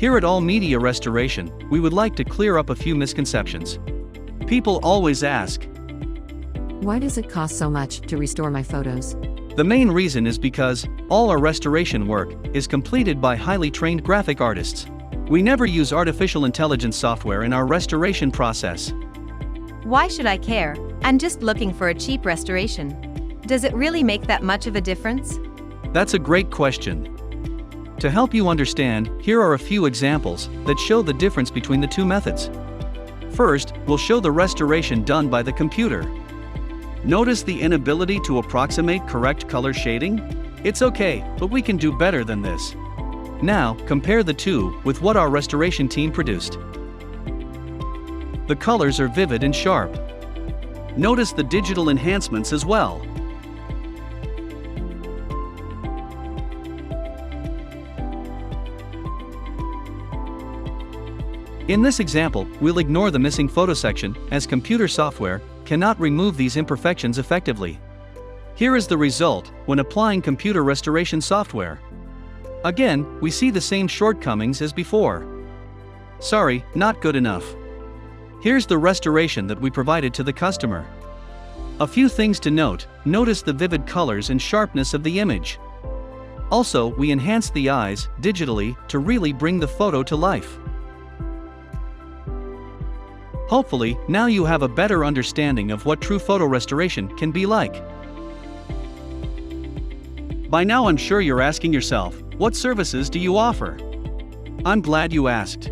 Here at All Media Restoration, we would like to clear up a few misconceptions. People always ask, why does it cost so much to restore my photos? The main reason is because all our restoration work is completed by highly trained graphic artists. We never use artificial intelligence software in our restoration process. Why should I care? I'm just looking for a cheap restoration. Does it really make that much of a difference? That's a great question. To help you understand, here are a few examples that show the difference between the two methods. First, we'll show the restoration done by the computer. Notice the inability to approximate correct color shading? It's okay, but we can do better than this. Now, compare the two with what our restoration team produced. The colors are vivid and sharp. Notice the digital enhancements as well. In this example, we'll ignore the missing photo section, as computer software cannot remove these imperfections effectively. Here is the result when applying computer restoration software. Again, we see the same shortcomings as before. Sorry, not good enough. Here's the restoration that we provided to the customer. A few things to note: notice the vivid colors and sharpness of the image. Also, we enhanced the eyes digitally to really bring the photo to life. Hopefully, now you have a better understanding of what true photo restoration can be like. By now I'm sure you're asking yourself, what services do you offer? I'm glad you asked.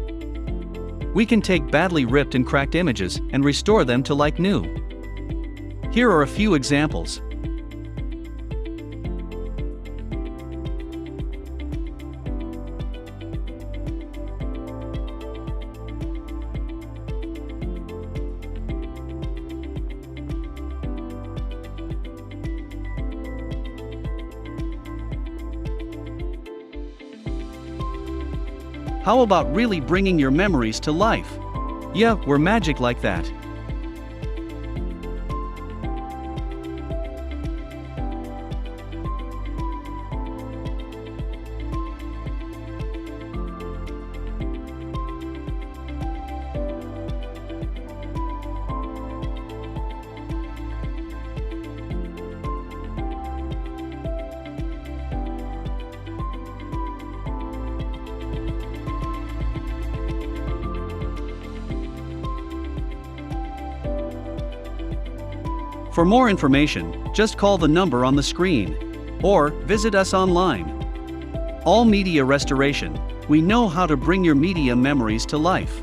We can take badly ripped and cracked images and restore them to like new. Here are a few examples. How about really bringing your memories to life? Yeah, we're magic like that. For more information, just call the number on the screen or visit us online. All Media Restoration, we know how to bring your media memories to life.